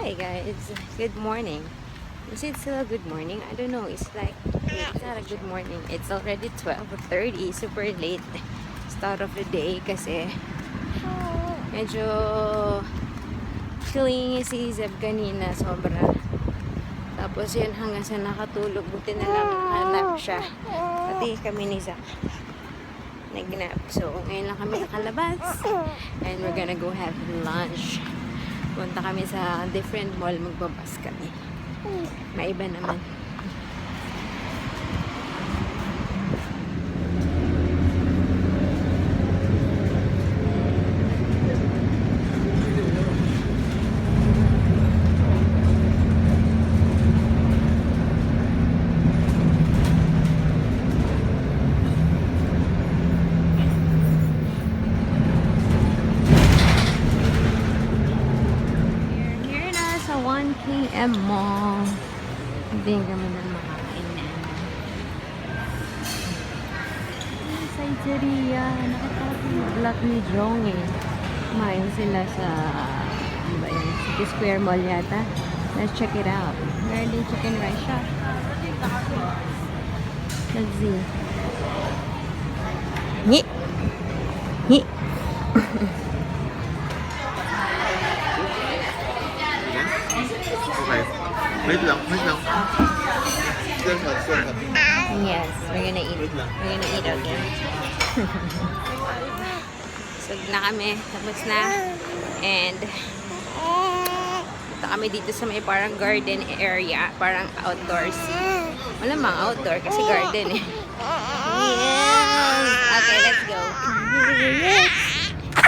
Hi guys, good morning. Is it still a good morning? I don't know. It's not a good morning. It's already 12:30. Super late start of the day kasi medyo clingy si Zeb kanina sobra. Tapos yun hanggang sa nakatulog. Buti na lang nakanap siya. Pati kami ni Zach nag-nap. So ngayon lang kami nakalabas. And we're gonna go have lunch. Punta kami sa different mall, magbabas kami. Maiba naman. Here na sa 1KM Mall. Hindi kami na makakainan. Sa Iteria, nakatapos yung vlog ni Jong eh. Kumain sila sa ano ba yun? City Square Mall yata. Let's check it out. Meron din chicken rice shop. Let's see. Ngi! Ngi! Okay. Wait lang, wait lang. Still hot, still hot. Yes, we're gonna eat. We're gonna eat again. So na kami, tapos na. And punta kami dito sa may parang garden area, parang outdoors. Malamang outdoor kasi garden eh. Yes! Okay, let's go.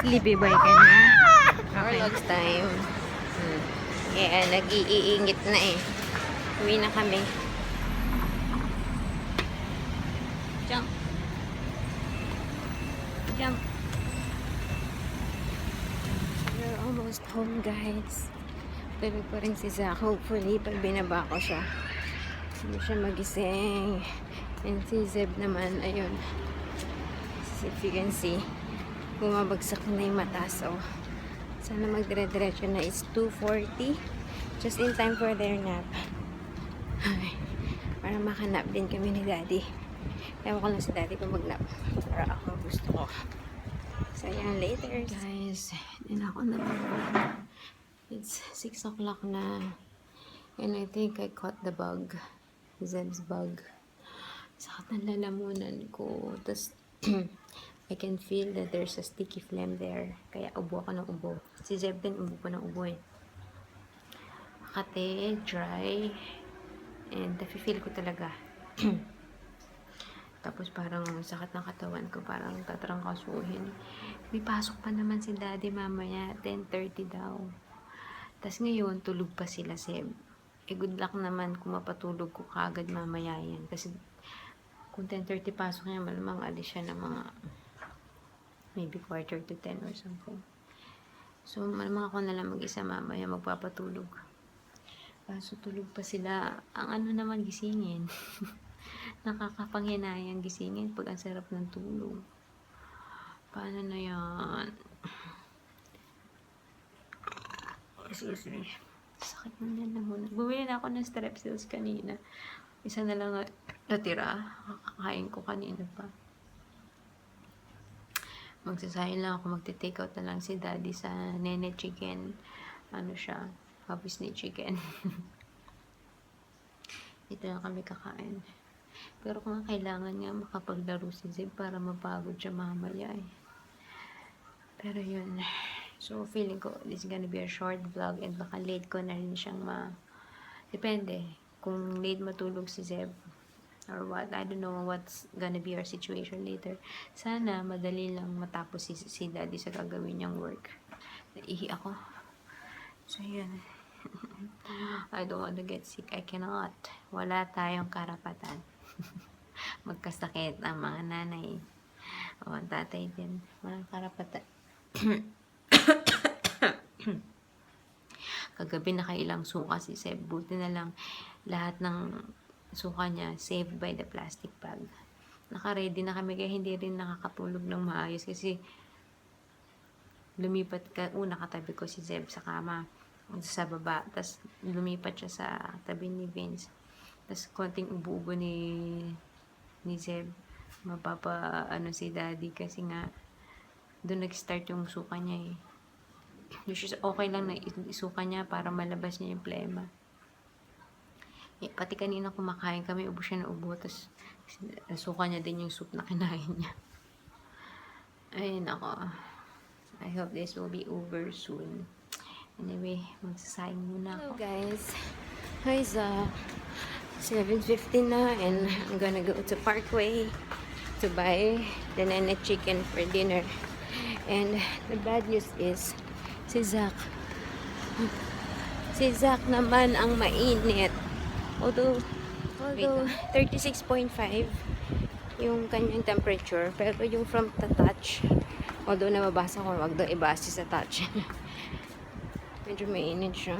Sleepy boy ka na. Our lunch time. Yeah, nag-iingit na eh. Uwi na kami. Jump. Jump. We're almost home, guys. Tulog pa rin si Zach. Hopefully, pag binaba ko siya, hindi siya magising. And si Zeb naman, ayun. If you can see, bumabagsak na yung mata. So, sana magdire-diretso na. It's 2:40. Just in time for their nap. Ay, para makanap din kami ni Daddy. Ewan ko lang sa Daddy kung mag-nap. Para ako gusto ko. So, yan later. Guys, din ako na. It's 6 o'clock na. And I think I caught the bug. Zeb's bug. Sakit ng lalamunan ko. Tapos, I can feel that there's a sticky phlegm there. Kaya ubo ako ng ubo. Si Zeb din ubo pa ng ubo eh. Makate, dry. And nafe-feel ko talaga. Tapos parang sakit ng katawan ko. Parang tatrangkasuhin. May pasok pa naman si Daddy mamaya. 10:30 daw. Tapos ngayon, tulog pa sila, Zeb. Eh, good luck naman kung mapatulog ko kagad mamaya yan. Kasi kung 10:30 pasok niya, malamang alis siya ng mga maybe 9:45 or something. So, malamang ako na lang mag-isa mamaya magpapatulog. Kaso tulog pa sila. Ang ano naman gisingin. Nakakapanghinayang gisingin pag ang sarap ng tulog. Paano na yan? Excuse me. Sakit na yan na muna. Bumili na ako ng strepsils kanina. Isa na lang natira. Kakain ko kanina pa. Magsasayin lang ako. Magte-take out na lang si Daddy sa Nene Chicken. Ano siya? Habis ni chicken. Dito na kami kakain. Pero kung kailangan nga makapaglaro si Zeb para mapagod siya mamaya eh. Pero yun. So, feeling ko this is gonna be a short vlog and baka late ko na rin siyang depende. Kung late matulog si Zeb or what. I don't know what's gonna be our situation later. Sana madali lang matapos si Daddy sa gagawin niyang work. Naihi ako. So, yun. I don't want to get sick. I cannot. Wala tayong karapatan. Magkasakit ang mga nanay. O, ang tatay din. Walang karapatan. Kagabi nakailang suka si Seb. Buti na lang lahat ng suka niya saved by the plastic bag. Naka-ready na kami kaya hindi rin nakakatulog ng maayos kasi lumipat ka, una katabi ko si Zeb sa kama. sa baba. Tapos lumipat siya sa tabi ni Vince. Tapos konting ubo-ubo ni Zeb. Ano si daddy kasi nga doon nag-start yung suka niya eh. Which is okay lang na isuka niya para malabas niya yung plema. Eh, pati kanina kumakain kami, ubo siya na ubo. Tapos suka niya din yung soup na kinain niya. Ayun ako. I hope this will be over soon. Anyway, magsasayang muna ako. Hello guys. Hi, 7:50 na and I'm gonna go to Parkway to buy the nene chicken for dinner. And the bad news is si Zach naman ang mainit. Although 36.5 yung kanyang temperature, pero yung from the touch, although nababasa ko wag daw ibase sa touch. Medyo mainit siya.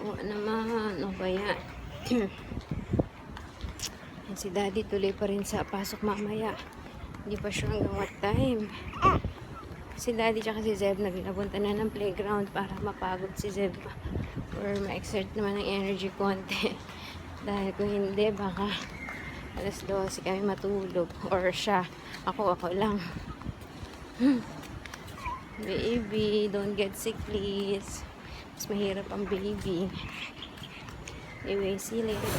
Oo naman. O kaya si daddy tuloy pa rin sa pasok mamaya. Hindi pa sure hanggang what time. Si daddy tsaka si Zeb naglapunta na ng playground para mapagod si Zeb or ma-exert naman ng energy konti. Dahil kung hindi baka alas 12 kami matulog or siya. Ako lang. Baby, don't get sick please. Mas mahirap ang baby. Anyway, see you later.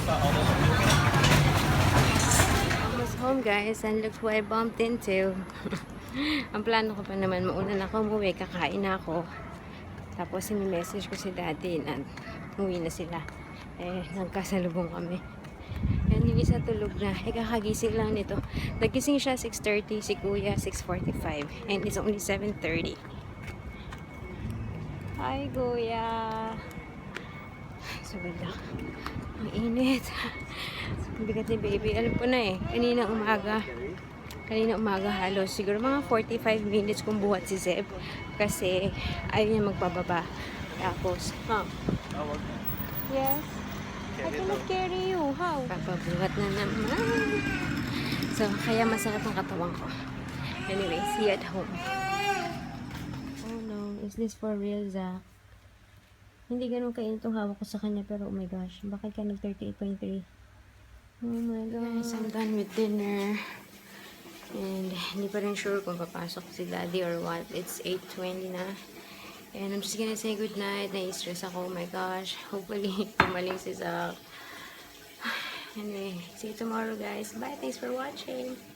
Almost home guys, and look who I bumped into. Ang plano ko pa naman, mauna na ako umuwi, kakain na ako. Tapos message ko si daddy na umuwi na sila. Eh, nagkasalubong kami. And yung isa tulog na. Kakagising lang nito. Nagising siya 6:30, si kuya 6:45. And it's only 7:30. Hi kuya. Sabad lang. Ang init. Ang bigat ni baby. Alam ko na eh. Kanina umaga halos. Siguro mga 45 minutes kung buhat si Zeb. Kasi ayaw niya magbababa. Tapos, yes. I cannot carry you. How? Papabuhat na naman. So, kaya masakit ang katawan ko. Anyway, see you at home. Oh no, is this for real, Zach? Hindi ganun kainit itong hawak ko sa kanya, pero oh my gosh, bakit ka nag 38.3? Oh my gosh. I'm done with dinner. And hindi pa rin sure kung papasok si daddy or what. It's 8:20 na. And I'm just gonna say goodnight. Nai-stress ako. Oh my gosh. Hopefully, pumaling si Zach. Anyway, see you tomorrow guys. Bye. Thanks for watching.